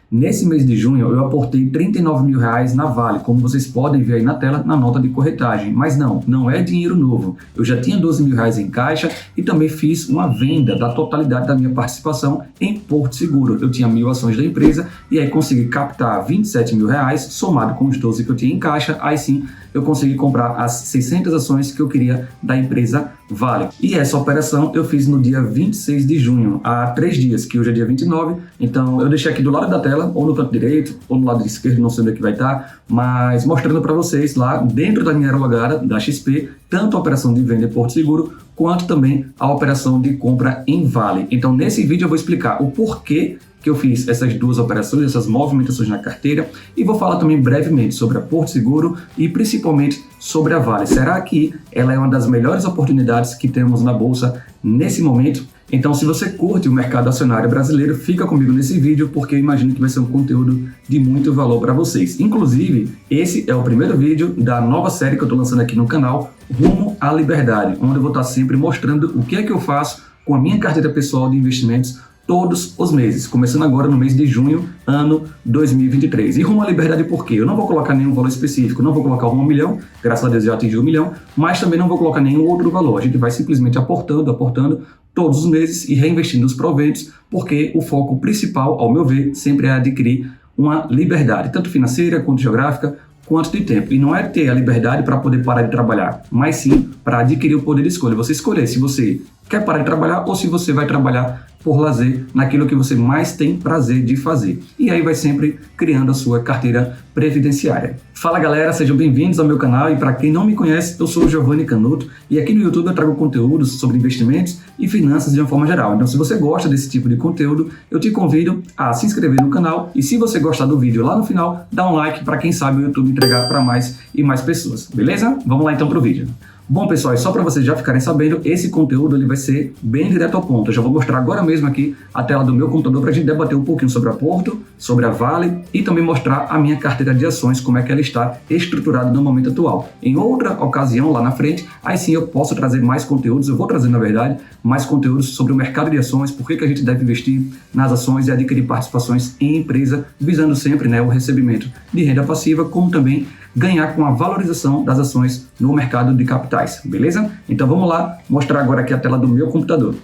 Nesse mês de junho, eu aportei R$ 39 mil na Vale, como vocês podem ver aí na tela, na nota de corretagem. Mas não é dinheiro novo. Eu já tinha R$ 12 mil em caixa e também fiz uma venda da totalidade da minha participação em Porto Seguro. Eu tinha 1.000 ações da empresa e aí consegui captar R$ 27 mil, somado com os 12 que eu tinha em caixa. Aí sim, eu consegui comprar as 600 ações que eu queria da empresa Vale. E essa operação eu fiz no dia 26 de junho, há 3 dias, que hoje é dia 29. Então eu deixei aqui do lado da tela, ou no canto direito, ou no lado esquerdo, não sei onde é que vai estar, mas mostrando para vocês lá dentro da minha logada da XP, tanto a operação de venda em Porto Seguro, quanto também a operação de compra em Vale. Então nesse vídeo eu vou explicar o porquê que eu fiz essas duas operações, essas movimentações na carteira, e vou falar também brevemente sobre a Porto Seguro e principalmente sobre a Vale. Será que ela é uma das melhores oportunidades que temos na Bolsa nesse momento? Então, se você curte o mercado acionário brasileiro, fica comigo nesse vídeo, porque eu imagino que vai ser um conteúdo de muito valor para vocês. Inclusive, esse é o primeiro vídeo da nova série que eu estou lançando aqui no canal, Rumo à Liberdade, onde eu vou estar sempre mostrando o que é que eu faço com a minha carteira pessoal de investimentos todos os meses, começando agora no mês de junho, ano 2023. E rumo à liberdade por quê? Eu não vou colocar nenhum valor específico, não vou colocar 1 milhão, graças a Deus já atingi 1 milhão, mas também não vou colocar nenhum outro valor. A gente vai simplesmente aportando todos os meses e reinvestindo os proventos, porque o foco principal, ao meu ver, sempre é adquirir uma liberdade, tanto financeira quanto geográfica, quanto de tempo. E não é ter a liberdade para poder parar de trabalhar, mas sim para adquirir o poder de escolha. Você escolher se você quer parar de trabalhar ou se você vai trabalhar por lazer, naquilo que você mais tem prazer de fazer. E aí vai sempre criando a sua carteira previdenciária. Fala galera, sejam bem-vindos ao meu canal e para quem não me conhece, eu sou o Giovanni Canuto e aqui no YouTube eu trago conteúdos sobre investimentos e finanças de uma forma geral. Então se você gosta desse tipo de conteúdo, eu te convido a se inscrever no canal e se você gostar do vídeo lá no final, dá um like para quem sabe o YouTube entregar para mais e mais pessoas, beleza? Vamos lá então para o vídeo. Bom pessoal, e só para vocês já ficarem sabendo, esse conteúdo ele vai ser bem direto ao ponto. Eu já vou mostrar agora mesmo aqui a tela do meu computador para a gente debater um pouquinho sobre a Porto, sobre a Vale e também mostrar a minha carteira de ações, como é que ela está estruturada no momento atual. Em outra ocasião, lá na frente, aí sim eu posso trazer mais conteúdos, eu vou trazer na verdade, mais conteúdos sobre o mercado de ações, por que a gente deve investir nas ações e adquirir participações em empresa, visando sempre o recebimento de renda passiva, como também ganhar com a valorização das ações no mercado de capitais, beleza? Então vamos lá, mostrar agora aqui a tela do meu computador.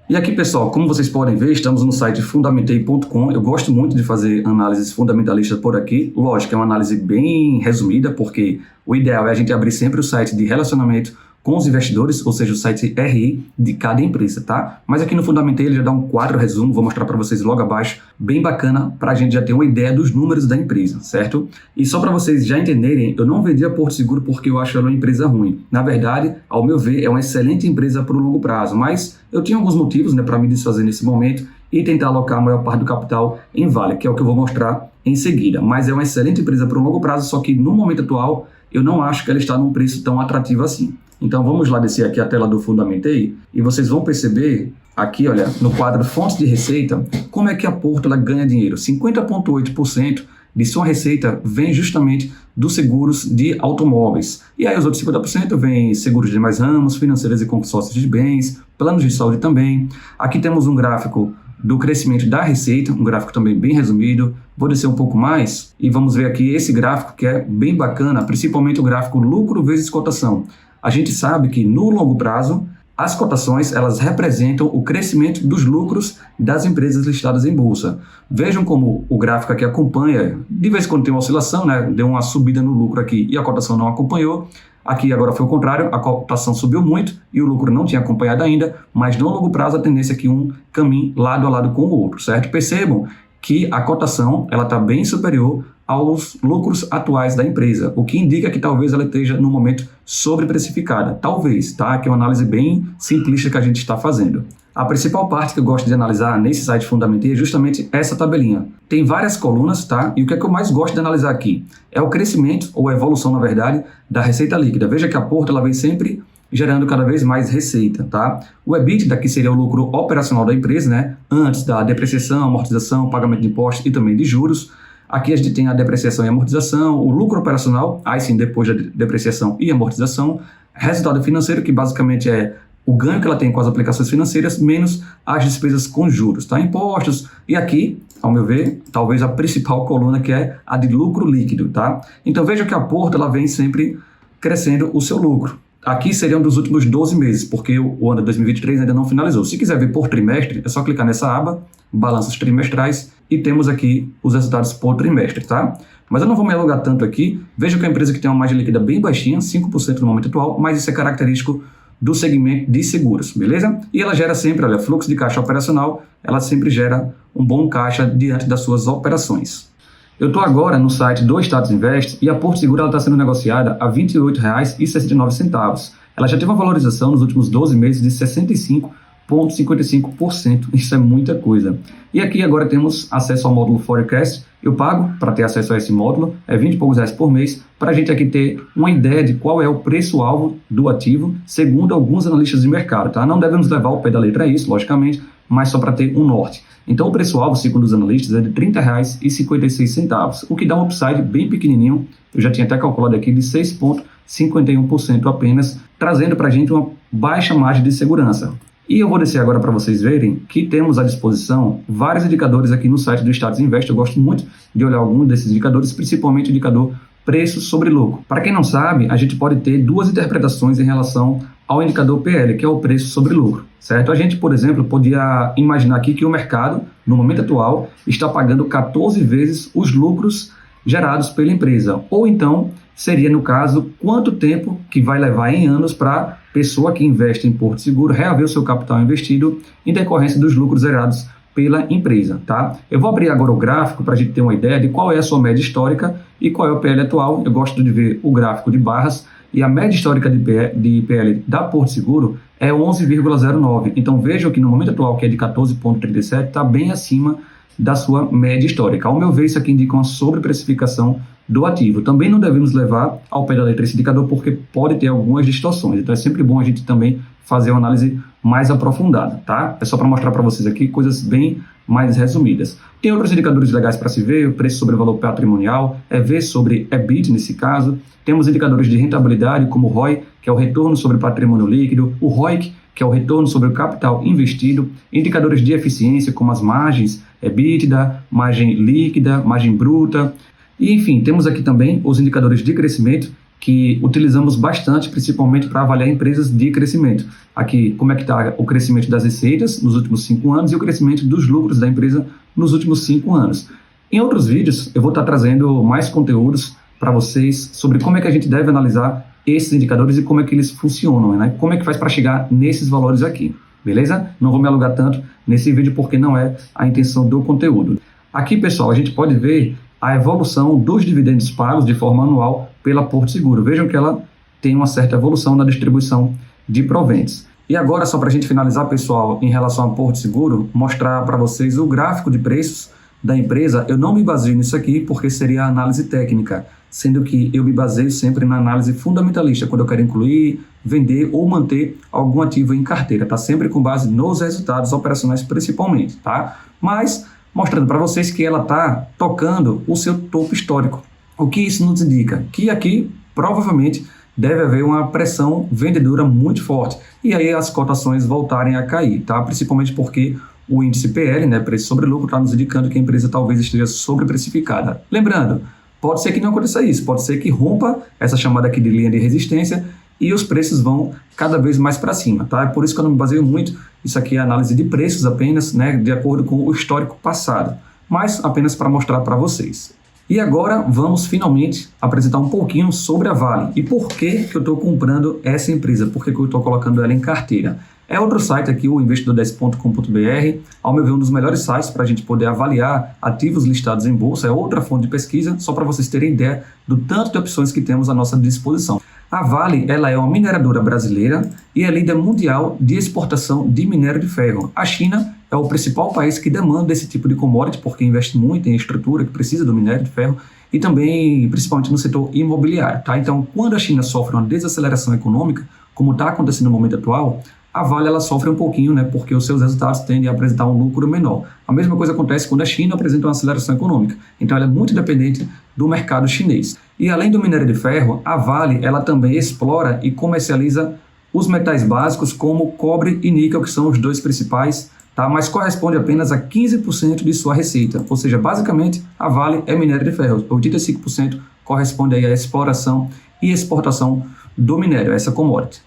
E aqui pessoal, como vocês podem ver, estamos no site fundamentei.com. Eu gosto muito de fazer análises fundamentalistas por aqui. Lógico, é uma análise bem resumida, porque o ideal é a gente abrir sempre o site de relacionamento com os investidores, ou seja, o site RI de cada empresa, tá? Mas aqui no Fundamentei ele já dá um quadro resumo, vou mostrar para vocês logo abaixo, bem bacana, para a gente já ter uma ideia dos números da empresa, certo? E só para vocês já entenderem, eu não vendi a Porto Seguro porque eu acho ela uma empresa ruim. Na verdade, ao meu ver, é uma excelente empresa para o longo prazo, mas eu tinha alguns motivos para me desfazer nesse momento e tentar alocar a maior parte do capital em Vale, que é o que eu vou mostrar em seguida. Mas é uma excelente empresa para o longo prazo, só que no momento atual, eu não acho que ela está num preço tão atrativo assim. Então vamos lá descer aqui a tela do Fundamentei e vocês vão perceber aqui, olha, no quadro Fontes de Receita, como é que a Porto ela ganha dinheiro. 50,8% de sua receita vem justamente dos seguros de automóveis. E aí os outros 50% vem seguros de demais ramos, financeiras e consórcios de bens, planos de saúde também. Aqui temos um gráfico do crescimento da receita, um gráfico também bem resumido. Vou descer um pouco mais e vamos ver aqui esse gráfico que é bem bacana, principalmente o gráfico lucro vezes cotação. A gente sabe que no longo prazo, as cotações elas representam o crescimento dos lucros das empresas listadas em bolsa. Vejam como o gráfico aqui acompanha, de vez em quando tem uma oscilação, deu uma subida no lucro aqui e a cotação não acompanhou. Aqui agora foi o contrário, a cotação subiu muito e o lucro não tinha acompanhado ainda, mas no longo prazo a tendência é que um caminhe lado a lado com o outro, certo? Percebam que a cotação ela está bem superior aos lucros atuais da empresa, o que indica que talvez ela esteja no momento sobreprecificada. Talvez, tá? Que é uma análise bem simplista que a gente está fazendo. A principal parte que eu gosto de analisar nesse site Fundamentei é justamente essa tabelinha. Tem várias colunas, tá? E o que é que eu mais gosto de analisar aqui? É o crescimento, ou a evolução, na verdade, da receita líquida. Veja que a Porto ela vem sempre gerando cada vez mais receita, tá? O EBITDA, que seria o lucro operacional da empresa, antes da depreciação, amortização, pagamento de impostos e também de juros. Aqui a gente tem a depreciação e amortização, o lucro operacional, aí sim depois da depreciação e amortização, resultado financeiro, que basicamente é o ganho que ela tem com as aplicações financeiras menos as despesas com juros, tá? Impostos. E aqui, ao meu ver, talvez a principal coluna, que é a de lucro líquido, tá? Então veja que a Porto ela vem sempre crescendo o seu lucro. Aqui seriam dos últimos 12 meses, porque o ano de 2023 ainda não finalizou. Se quiser ver por trimestre, é só clicar nessa aba, balanços trimestrais, e temos aqui os resultados por trimestre, tá? Mas eu não vou me alongar tanto aqui. Veja que é uma empresa que tem uma margem líquida bem baixinha, 5% no momento atual, mas isso é característico do segmento de seguros, beleza? E ela gera sempre, olha, fluxo de caixa operacional, ela sempre gera um bom caixa diante das suas operações. Eu estou agora no site do Status Invest e a Porto Seguro está sendo negociada a R$ 28,69. Ela já teve uma valorização nos últimos 12 meses de 65,55%. Isso é muita coisa. E aqui agora temos acesso ao módulo Forecast. Eu pago para ter acesso a esse módulo, é R$ 20 e poucos por mês, para a gente aqui ter uma ideia de qual é o preço-alvo do ativo, segundo alguns analistas de mercado, tá? Não devemos levar ao pé da letra isso, logicamente, mas só para ter um norte. Então o preço-alvo, segundo os analistas, é de R$ 30,56, o que dá um upside bem pequenininho, eu já tinha até calculado aqui, de 6,51% apenas, trazendo para a gente uma baixa margem de segurança. E eu vou descer agora para vocês verem que temos à disposição vários indicadores aqui no site do Status Invest. Eu gosto muito de olhar alguns desses indicadores, principalmente o indicador preço sobre lucro. Para quem não sabe, a gente pode ter duas interpretações em relação ao indicador PL, que é o preço sobre lucro, certo? A gente, por exemplo, podia imaginar aqui que o mercado, no momento atual, está pagando 14 vezes os lucros gerados pela empresa. Ou então, seria, no caso, quanto tempo que vai levar em anos para a pessoa que investe em Porto Seguro reaver o seu capital investido em decorrência dos lucros gerados pela empresa, tá? Eu vou abrir agora o gráfico para a gente ter uma ideia de qual é a sua média histórica e qual é o PL atual. Eu gosto de ver o gráfico de barras e a média histórica de PL da Porto Seguro é 11,09. Então vejam que no momento atual, que é de 14,37, está bem acima da sua média histórica. Ao meu ver, isso aqui indica uma sobreprecificação do ativo. Também não devemos levar ao pé da letra esse indicador porque pode ter algumas distorções. Então é sempre bom a gente também fazer uma análise mais aprofundada, tá? É só para mostrar para vocês aqui coisas bem mais resumidas. Tem outros indicadores legais para se ver, o preço sobre o valor patrimonial, ver sobre EBIT nesse caso. Temos indicadores de rentabilidade como o ROI, que é o retorno sobre patrimônio líquido, o ROIC, que é o retorno sobre o capital investido, indicadores de eficiência como as margens, EBITDA, margem líquida, margem bruta. E, enfim, temos aqui também os indicadores de crescimento que utilizamos bastante, principalmente para avaliar empresas de crescimento. Aqui, como é que está o crescimento das receitas nos últimos 5 anos e o crescimento dos lucros da empresa nos últimos 5 anos. Em outros vídeos, eu vou estar trazendo mais conteúdos para vocês sobre como é que a gente deve analisar esses indicadores e como é que eles funcionam, né? Como é que faz para chegar nesses valores aqui, beleza? Não vou me alongar tanto nesse vídeo porque não é a intenção do conteúdo. Aqui, pessoal, a gente pode ver a evolução dos dividendos pagos de forma anual pela Porto Seguro. Vejam que ela tem uma certa evolução na distribuição de proventos. E agora, só para a gente finalizar, pessoal, em relação a Porto Seguro, mostrar para vocês o gráfico de preços da empresa. Eu não me baseio nisso aqui porque seria análise técnica, sendo que eu me baseio sempre na análise fundamentalista, quando eu quero incluir, vender ou manter algum ativo em carteira, tá? Sempre com base nos resultados operacionais principalmente, tá? Mas mostrando para vocês que ela está tocando o seu topo histórico. O que isso nos indica? Que aqui, provavelmente, deve haver uma pressão vendedora muito forte. E aí as cotações voltarem a cair, tá? Principalmente porque o índice PL, né, preço sobre lucro, está nos indicando que a empresa talvez esteja sobreprecificada. Lembrando, pode ser que não aconteça isso, pode ser que rompa essa chamada aqui de linha de resistência e os preços vão cada vez mais para cima, tá? É por isso que eu não me baseio muito. Isso aqui é análise de preços apenas, né, de acordo com o histórico passado, mas apenas para mostrar para vocês. E agora vamos finalmente apresentar um pouquinho sobre a Vale e por que eu estou comprando essa empresa, por que eu estou colocando ela em carteira. É outro site aqui, o investidor10.com.br, ao meu ver um dos melhores sites para a gente poder avaliar ativos listados em bolsa, é outra fonte de pesquisa, só para vocês terem ideia do tanto de opções que temos à nossa disposição. A Vale, ela é uma mineradora brasileira e é líder mundial de exportação de minério de ferro. A China é o principal país que demanda esse tipo de commodity porque investe muito em estrutura que precisa do minério de ferro e também, principalmente no setor imobiliário, tá? Então, quando a China sofre uma desaceleração econômica, como está acontecendo no momento atual, a Vale ela sofre um pouquinho, né, porque os seus resultados tendem a apresentar um lucro menor. A mesma coisa acontece quando a China apresenta uma aceleração econômica. Então ela é muito dependente do mercado chinês. E além do minério de ferro, a Vale ela também explora e comercializa os metais básicos como cobre e níquel, que são os dois principais, tá? Mas corresponde apenas a 15% de sua receita, ou seja, basicamente a Vale é minério de ferro, 85% corresponde aí à exploração e exportação do minério, essa commodity.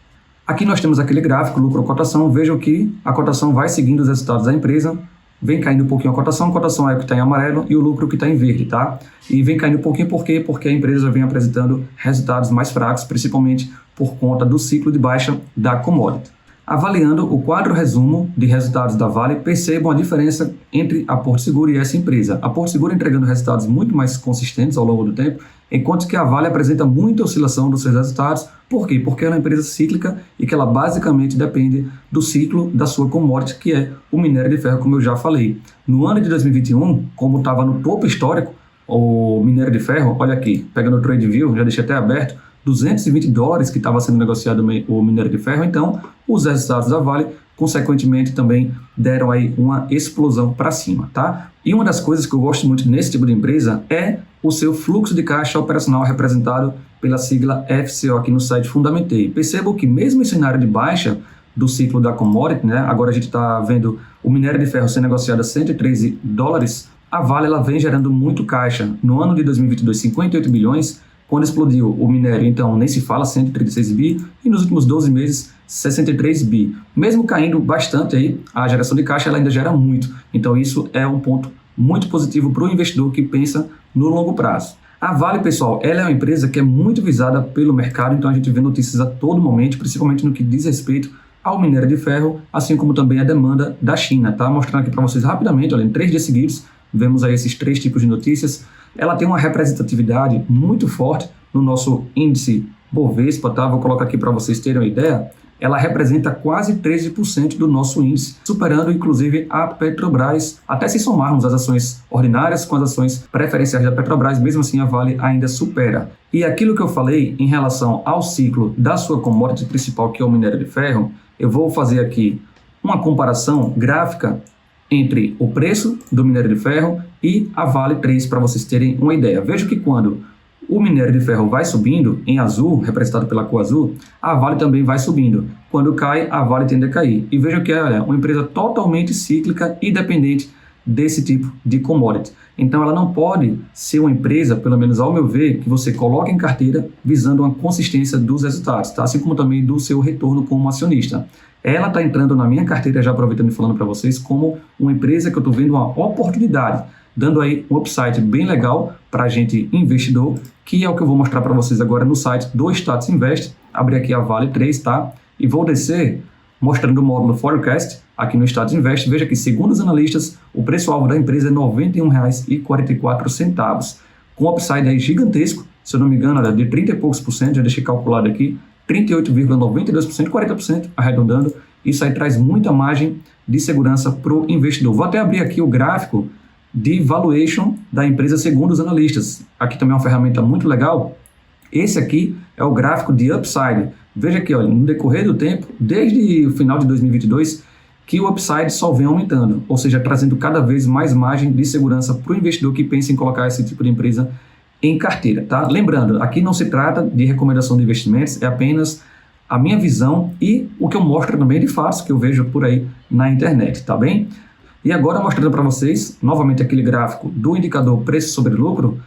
Aqui nós temos aquele gráfico, lucro ou cotação, vejam que a cotação vai seguindo os resultados da empresa, vem caindo um pouquinho a cotação é o que está em amarelo e o lucro que está em verde, tá? E vem caindo um pouquinho por quê? Porque a empresa vem apresentando resultados mais fracos, principalmente por conta do ciclo de baixa da commodity. Avaliando o quadro resumo de resultados da Vale, percebam a diferença entre a Porto Seguro e essa empresa. A Porto Seguro entregando resultados muito mais consistentes ao longo do tempo, enquanto que a Vale apresenta muita oscilação dos seus resultados. Por quê? Porque ela é uma empresa cíclica e que ela basicamente depende do ciclo da sua commodity, que é o minério de ferro, como eu já falei. No ano de 2021, como estava no topo histórico, o minério de ferro, olha aqui, pegando o TradeView, já deixei até aberto, $220 que estava sendo negociado o minério de ferro, então os resultados da Vale, consequentemente, também deram aí uma explosão para cima, tá? E uma das coisas que eu gosto muito nesse tipo de empresa é o seu fluxo de caixa operacional representado pela sigla FCO aqui no site Fundamentei. Percebam que mesmo em cenário de baixa do ciclo da commodity, né? Agora a gente está vendo o minério de ferro sendo negociado a $113, a Vale ela vem gerando muito caixa. No ano de 2022, 58 bilhões, quando explodiu o minério, então, nem se fala, 136 bi, e nos últimos 12 meses, 63 bi. Mesmo caindo bastante aí, a geração de caixa ela ainda gera muito. Então, isso é um ponto muito positivo para o investidor que pensa no longo prazo. A Vale, pessoal, ela é uma empresa que é muito visada pelo mercado, então a gente vê notícias a todo momento, principalmente no que diz respeito ao minério de ferro, assim como também a demanda da China, tá? Mostrando aqui para vocês rapidamente, olha, em 3 dias seguidos, vemos aí esses 3 tipos de notícias. Ela tem uma representatividade muito forte no nosso índice Bovespa, tá? Vou colocar aqui para vocês terem uma ideia. Ela representa quase 13% do nosso índice, superando inclusive a Petrobras. Até se somarmos as ações ordinárias com as ações preferenciais da Petrobras, mesmo assim a Vale ainda supera. E aquilo que eu falei em relação ao ciclo da sua commodity principal, que é o minério de ferro, eu vou fazer aqui uma comparação gráfica entre o preço do minério de ferro e a Vale 3 para vocês terem uma ideia. Veja que quando o minério de ferro vai subindo, em azul, representado pela cor azul, a Vale também vai subindo. Quando cai, a Vale tende a cair. E vejam que é uma empresa totalmente cíclica e dependente desse tipo de commodity. Então ela não pode ser uma empresa, pelo menos ao meu ver, que você coloca em carteira visando uma consistência dos resultados, tá? Assim como também do seu retorno como acionista. Ela está entrando na minha carteira, já aproveitando e falando para vocês, como uma empresa que eu estou vendo uma oportunidade, dando aí um upside bem legal para a gente investidor, que é o que eu vou mostrar para vocês agora no site do Status Invest. Abrir aqui a Vale 3, tá? E vou descer mostrando o módulo Forecast aqui no Status Invest. Veja que, segundo os analistas, o preço-alvo da empresa é R$ 91,44, com upside aí gigantesco, se eu não me engano, olha, de 30 e poucos por cento, já deixei calculado aqui, 38,92%, 40% arredondando. Isso aí traz muita margem de segurança para o investidor. Vou até abrir aqui o gráfico de valuation da empresa segundo os analistas. Aqui também é uma ferramenta muito legal. Esse aqui é o gráfico de upside. Veja aqui, olha, no decorrer do tempo, desde o final de 2022, que o upside só vem aumentando, ou seja, trazendo cada vez mais margem de segurança para o investidor que pensa em colocar esse tipo de empresa em carteira, tá? Lembrando, aqui não se trata de recomendação de investimentos, é apenas a minha visão e o que eu mostro também de fatos que eu vejo por aí na internet, tá bem? E agora mostrando para vocês, novamente aquele gráfico do indicador preço sobre lucro,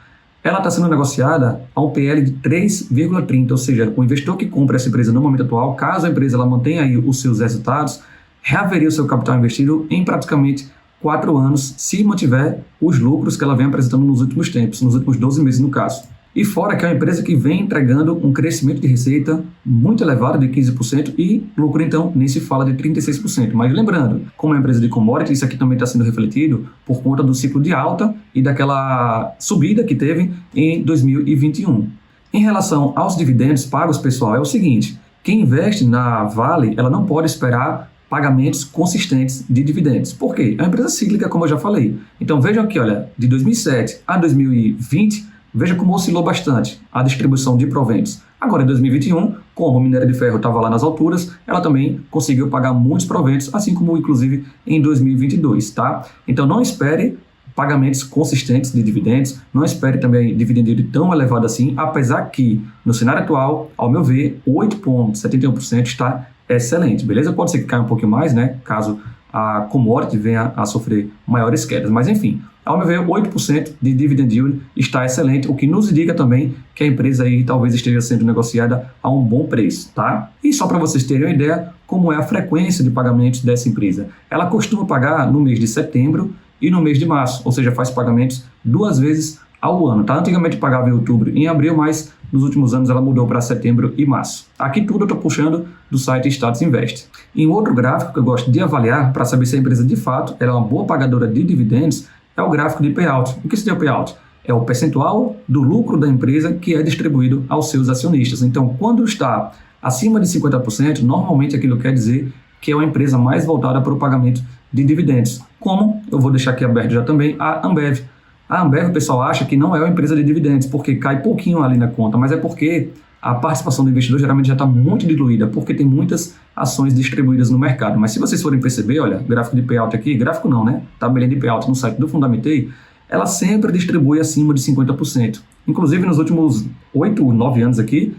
ela está sendo negociada a um PL de 3,30, ou seja, o investidor que compra essa empresa no momento atual, caso a empresa ela mantenha aí os seus resultados, reaveria o seu capital investido em praticamente 4 anos, se mantiver os lucros que ela vem apresentando nos últimos tempos, nos últimos 12 meses no caso. E fora que é uma empresa que vem entregando um crescimento de receita muito elevado de 15% e lucro então nem se fala de 36%. Mas lembrando, como é uma empresa de commodity, isso aqui também está sendo refletido por conta do ciclo de alta e daquela subida que teve em 2021. Em relação aos dividendos pagos, pessoal, é o seguinte, quem investe na Vale, ela não pode esperar pagamentos consistentes de dividendos. Por quê? É uma empresa cíclica, como eu já falei. Então vejam aqui, olha, de 2007 a 2020, veja como oscilou bastante a distribuição de proventos. Agora, em 2021, como o minério de ferro estava lá nas alturas, ela também conseguiu pagar muitos proventos, assim como, inclusive, em 2022, tá? Então, não espere pagamentos consistentes de dividendos, não espere também dividend yield tão elevado assim, apesar que, no cenário atual, ao meu ver, 8,71% está excelente, beleza? Pode ser que caia um pouquinho mais, né, caso a commodity venha a sofrer maiores quedas, mas enfim, ao meu ver, 8% de dividend yield está excelente, o que nos indica também que a empresa aí talvez esteja sendo negociada a um bom preço, tá? E só para vocês terem uma ideia, como é a frequência de pagamentos dessa empresa. Ela costuma pagar no mês de setembro e no mês de março, ou seja, faz pagamentos 2 vezes ao ano, tá? Antigamente pagava em outubro e em abril, mas nos últimos anos ela mudou para setembro e março. Aqui tudo eu estou puxando do site Status Invest. Em outro gráfico que eu gosto de avaliar para saber se a empresa de fato ela é uma boa pagadora de dividendos é o gráfico de payout. O que seria o payout? É o percentual do lucro da empresa que é distribuído aos seus acionistas. Então, quando está acima de 50%, normalmente aquilo quer dizer que é uma empresa mais voltada para o pagamento de dividendos. Como, eu vou deixar aqui aberto já também, a Ambev. A Ambev, o pessoal acha que não é uma empresa de dividendos, porque cai pouquinho ali na conta, mas é porque a participação do investidor geralmente já está muito diluída, porque tem muitas ações distribuídas no mercado. Mas se vocês forem perceber, olha, gráfico de payout aqui, gráfico não, né? Tabelinha de payout no site do Fundamentei, ela sempre distribui acima de 50%. Inclusive nos últimos 8, 9 anos aqui,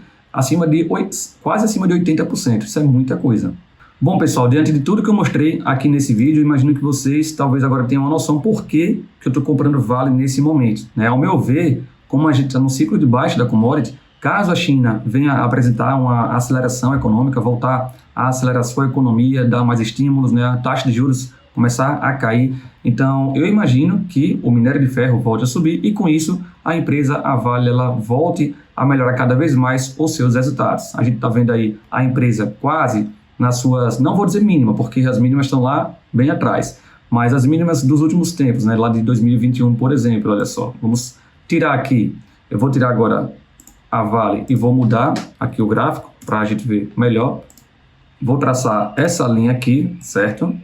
quase acima de 80%. Isso é muita coisa. Bom, pessoal, diante de tudo que eu mostrei aqui nesse vídeo, eu imagino que vocês talvez agora tenham uma noção por que eu estou comprando Vale nesse momento, né? Ao meu ver, como a gente está no ciclo de baixa da commodity, caso a China venha apresentar uma aceleração econômica, voltar a acelerar sua economia, dar mais estímulos, né? A taxa de juros começar a cair, então eu imagino que o minério de ferro volte a subir e com isso a empresa, a Vale, ela volte a melhorar cada vez mais os seus resultados. A gente está vendo aí a empresa quase nas suas, não vou dizer mínima, porque as mínimas estão lá bem atrás, mas as mínimas dos últimos tempos, né, lá de 2021, por exemplo, olha só, vamos tirar aqui, eu vou tirar agora a Vale e vou mudar aqui o gráfico para a gente ver melhor, vou traçar essa linha aqui, certo?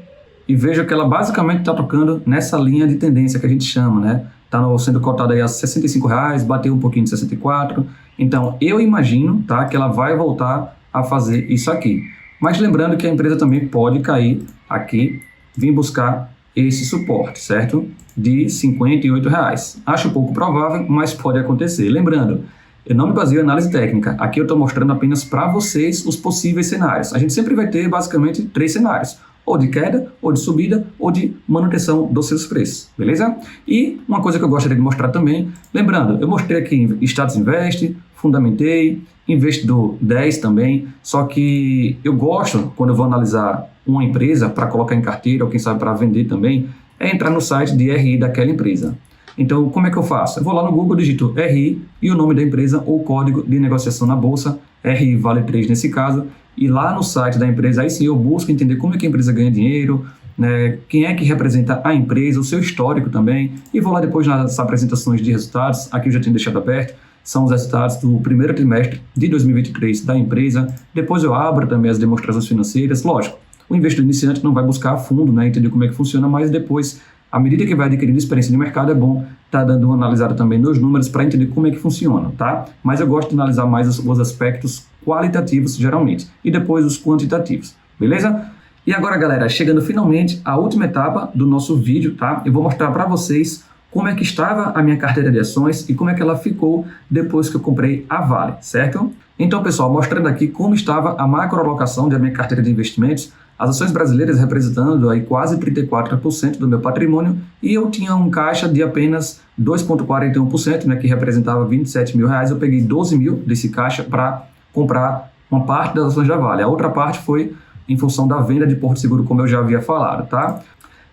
E veja que ela basicamente está tocando nessa linha de tendência que a gente chama, né? Está sendo cotada aí a R$65, bateu um pouquinho de 64, então eu imagino, tá, que ela vai voltar a fazer isso aqui. Mas lembrando que a empresa também pode cair aqui, vir buscar esse suporte, certo? De R$58. Acho pouco provável, mas pode acontecer. Lembrando, eu não me baseio em análise técnica. Aqui eu estou mostrando apenas para vocês os possíveis cenários. A gente sempre vai ter basicamente 3 cenários. Ou de queda, ou de subida, ou de manutenção dos seus preços, beleza? E uma coisa que eu gostaria de mostrar também, lembrando, eu mostrei aqui Status Invest, Fundamentei, Investidor 10 também, só que eu gosto, quando eu vou analisar uma empresa para colocar em carteira, ou quem sabe para vender também, é entrar no site de RI daquela empresa. Então, como é que eu faço? Eu vou lá no Google, digito RI e o nome da empresa ou código de negociação na bolsa, RI Vale 3 nesse caso, e lá no site da empresa, aí sim eu busco entender como é que a empresa ganha dinheiro, né, quem é que representa a empresa, o seu histórico também, e vou lá depois nas apresentações de resultados, aqui eu já tinha deixado aberto, são os resultados do primeiro trimestre de 2023 da empresa, depois eu abro também as demonstrações financeiras, lógico, o investidor iniciante não vai buscar a fundo, né, entender como é que funciona, mas depois, à medida que vai adquirindo experiência de mercado, é bom estar dando uma analisada também nos números para entender como é que funciona, tá? Mas eu gosto de analisar mais os aspectos qualitativos, geralmente, e depois os quantitativos, beleza? E agora, galera, chegando finalmente à última etapa do nosso vídeo, tá? Eu vou mostrar para vocês como é que estava a minha carteira de ações e como é que ela ficou depois que eu comprei a Vale, certo? Então, pessoal, mostrando aqui como estava a macroalocação da minha carteira de investimentos, as ações brasileiras representando aí quase 34% do meu patrimônio e eu tinha um caixa de apenas 2,41%, né, que representava R$27 mil. Eu peguei 12 mil desse caixa para comprar uma parte das ações da Vale. A outra parte foi em função da venda de Porto Seguro, como eu já havia falado, tá?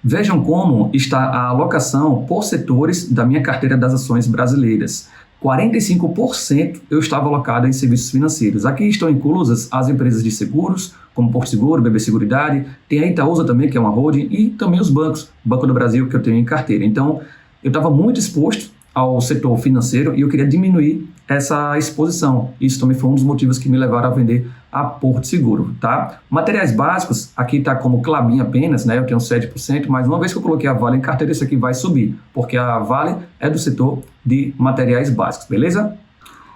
Vejam como está a alocação por setores da minha carteira das ações brasileiras. 45% eu estava alocado em serviços financeiros. Aqui estão inclusas as empresas de seguros, como Porto Seguro, BB Seguridade, tem a Itaúsa também, que é uma holding, e também os bancos, Banco do Brasil, que eu tenho em carteira. Então, eu estava muito exposto ao setor financeiro e eu queria diminuir essa exposição. Isso também foi um dos motivos que me levaram a vender a Porto Seguro, tá? Materiais básicos, aqui está como Klabin apenas, né? Eu tenho 7%, mas uma vez que eu coloquei a Vale em carteira, isso aqui vai subir, porque a Vale é do setor de materiais básicos, beleza?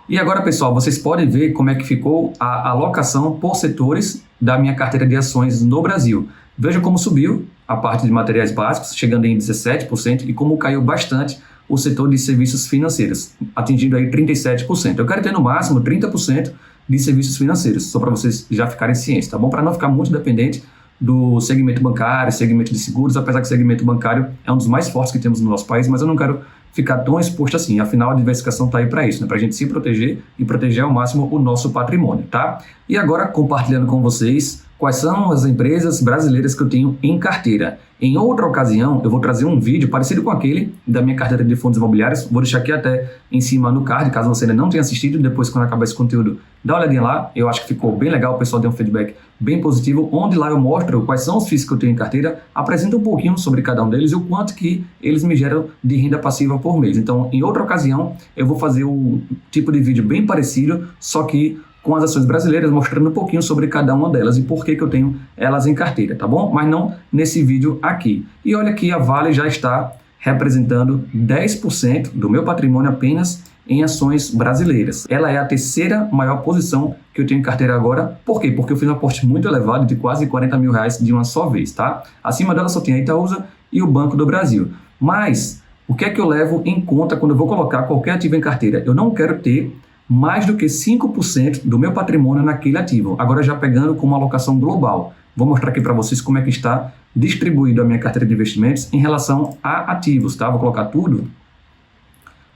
E agora, pessoal, vocês podem ver como é que ficou a alocação por setores da minha carteira de ações no Brasil. Veja como subiu a parte de materiais básicos, chegando em 17%, e como caiu bastante o setor de serviços financeiros, atingindo aí 37%. Eu quero ter no máximo 30% de serviços financeiros, só para vocês já ficarem cientes, tá bom? Para não ficar muito dependente do segmento bancário, segmento de seguros, apesar que o segmento bancário é um dos mais fortes que temos no nosso país, mas eu não quero ficar tão exposto assim. Afinal, a diversificação está aí para isso, né? Para a gente se proteger e proteger ao máximo o nosso patrimônio, tá? E agora, compartilhando com vocês quais são as empresas brasileiras que eu tenho em carteira. Em outra ocasião, eu vou trazer um vídeo parecido com aquele da minha carteira de fundos imobiliários. Vou deixar aqui até em cima no card, caso você ainda não tenha assistido. Depois, quando acabar esse conteúdo, dá uma olhadinha lá. Eu acho que ficou bem legal, o pessoal deu um feedback bem positivo, onde lá eu mostro quais são os FIIs que eu tenho em carteira, apresento um pouquinho sobre cada um deles e o quanto que eles me geram de renda passiva por mês. Então, em outra ocasião, eu vou fazer um tipo de vídeo bem parecido, só que com as ações brasileiras, mostrando um pouquinho sobre cada uma delas e por que eu tenho elas em carteira, tá bom? Mas não nesse vídeo aqui. E olha que a Vale já está representando 10% do meu patrimônio apenas em ações brasileiras. Ela é a terceira maior posição que eu tenho em carteira agora. Por quê? Porque eu fiz um aporte muito elevado de quase R$40 mil de uma só vez, tá? Acima dela só tem a Itaúsa e o Banco do Brasil. Mas o que é que eu levo em conta quando eu vou colocar qualquer ativo em carteira? Eu não quero ter mais do que 5% do meu patrimônio naquele ativo. Agora já pegando com uma alocação global. Vou mostrar aqui para vocês como é que está distribuído a minha carteira de investimentos em relação a ativos, tá? Vou colocar tudo.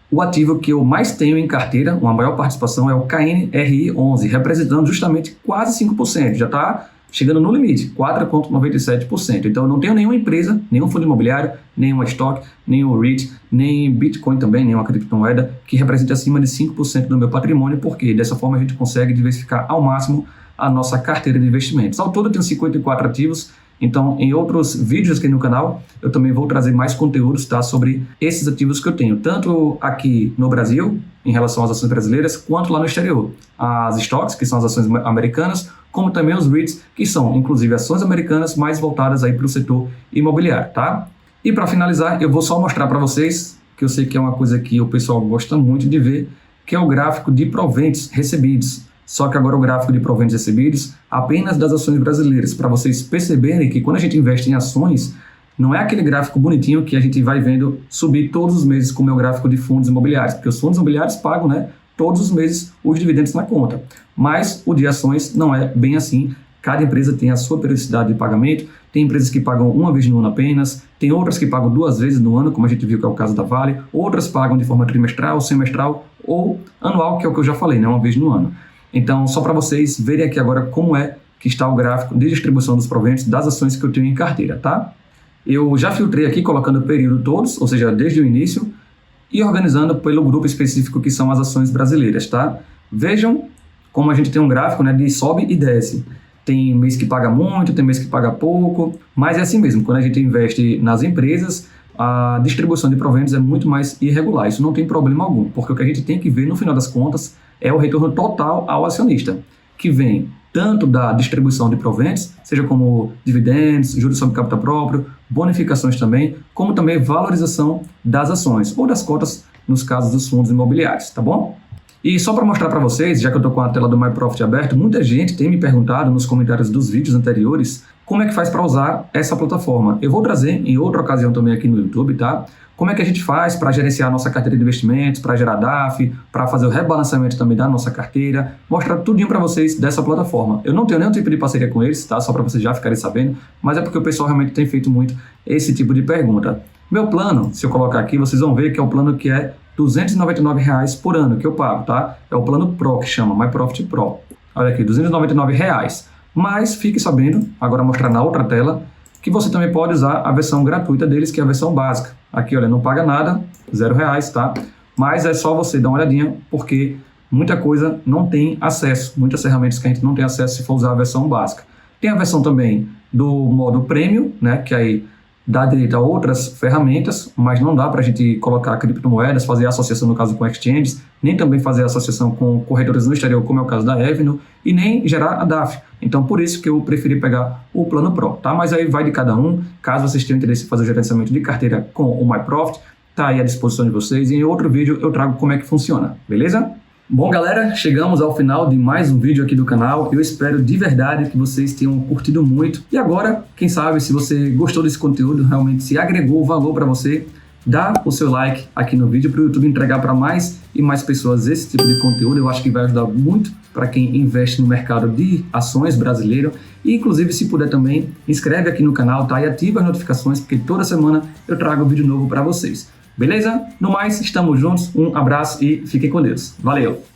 O ativo que eu mais tenho em carteira, uma maior participação, é o KNRI11, representando justamente quase 5%. Já está chegando no limite, 4,97%. Então eu não tenho nenhuma empresa, nenhum fundo imobiliário, nenhuma estoque, nenhum REIT, nem Bitcoin também, nenhuma criptomoeda que represente acima de 5% do meu patrimônio, porque dessa forma a gente consegue diversificar ao máximo a nossa carteira de investimentos. Ao todo eu tenho 54 ativos, então em outros vídeos aqui no canal eu também vou trazer mais conteúdos, tá, sobre esses ativos que eu tenho, tanto aqui no Brasil, em relação às ações brasileiras, quanto lá no exterior. As stocks, que são as ações americanas, como também os REITs, que são inclusive ações americanas mais voltadas aí para o setor imobiliário, tá? E para finalizar, eu vou só mostrar para vocês, que eu sei que é uma coisa que o pessoal gosta muito de ver, que é o gráfico de proventos recebidos. Só que agora o gráfico de proventos recebidos apenas das ações brasileiras, para vocês perceberem que quando a gente investe em ações, não é aquele gráfico bonitinho que a gente vai vendo subir todos os meses como é o gráfico de fundos imobiliários, porque os fundos imobiliários pagam, né, todos os meses os dividendos na conta. Mas o de ações não é bem assim. Cada empresa tem a sua periodicidade de pagamento. Tem empresas que pagam uma vez no ano apenas, tem outras que pagam 2 vezes no ano, como a gente viu que é o caso da Vale, outras pagam de forma trimestral, semestral ou anual, que é o que eu já falei, né, uma vez no ano. Então, só para vocês verem aqui agora como é que está o gráfico de distribuição dos proventos das ações que eu tenho em carteira, tá? Eu já filtrei aqui colocando o período todos, ou seja, desde o início, e organizando pelo grupo específico que são as ações brasileiras, tá? Vejam como a gente tem um gráfico, né, de sobe e desce. Tem mês que paga muito, tem mês que paga pouco, mas é assim mesmo. Quando a gente investe nas empresas, a distribuição de proventos é muito mais irregular. Isso não tem problema algum, porque o que a gente tem que ver no final das contas é o retorno total ao acionista, que vem tanto da distribuição de proventos, seja como dividendos, juros sobre capital próprio, bonificações também, como também valorização das ações ou das cotas nos casos dos fundos imobiliários, tá bom? E só para mostrar para vocês, já que eu estou com a tela do MyProfit aberto, muita gente tem me perguntado nos comentários dos vídeos anteriores como é que faz para usar essa plataforma. Eu vou trazer em outra ocasião também aqui no YouTube, tá? Como é que a gente faz para gerenciar a nossa carteira de investimentos, para gerar DAF, para fazer o rebalanceamento também da nossa carteira, mostrar tudinho para vocês dessa plataforma. Eu não tenho nenhum tipo de parceria com eles, tá? Só para vocês já ficarem sabendo, mas é porque o pessoal realmente tem feito muito esse tipo de pergunta. Meu plano, se eu colocar aqui, vocês vão ver que é o plano que é R$ 299 por ano que eu pago, tá? É o plano Pro que chama, MyProfit Pro. Olha aqui, R$ 299. Mas fique sabendo, agora mostrar na outra tela, que você também pode usar a versão gratuita deles, que é a versão básica. Aqui, olha, não paga nada, R$0, tá? Mas é só você dar uma olhadinha, porque muita coisa não tem acesso, muitas ferramentas que a gente não tem acesso se for usar a versão básica. Tem a versão também do modo Premium, né, que aí dá direito a outras ferramentas, mas não dá para a gente colocar criptomoedas, fazer associação no caso com exchanges, nem também fazer associação com corretoras no exterior, como é o caso da Avenue, e nem gerar a DAF. Então, por isso que eu preferi pegar o plano Pro, tá? Mas aí vai de cada um. Caso vocês tenham interesse em fazer o gerenciamento de carteira com o MyProfit, tá aí à disposição de vocês. E em outro vídeo eu trago como é que funciona, beleza? Bom, galera, chegamos ao final de mais um vídeo aqui do canal. Eu espero de verdade que vocês tenham curtido muito. E agora, quem sabe, se você gostou desse conteúdo, realmente se agregou valor para você, dá o seu like aqui no vídeo para o YouTube entregar para mais e mais pessoas esse tipo de conteúdo. Eu acho que vai ajudar muito para quem investe no mercado de ações brasileiro. E, inclusive, se puder também, inscreve aqui no canal, tá? E ativa as notificações, porque toda semana eu trago um vídeo novo para vocês. Beleza? No mais, estamos juntos. Um abraço e fiquem com Deus. Valeu!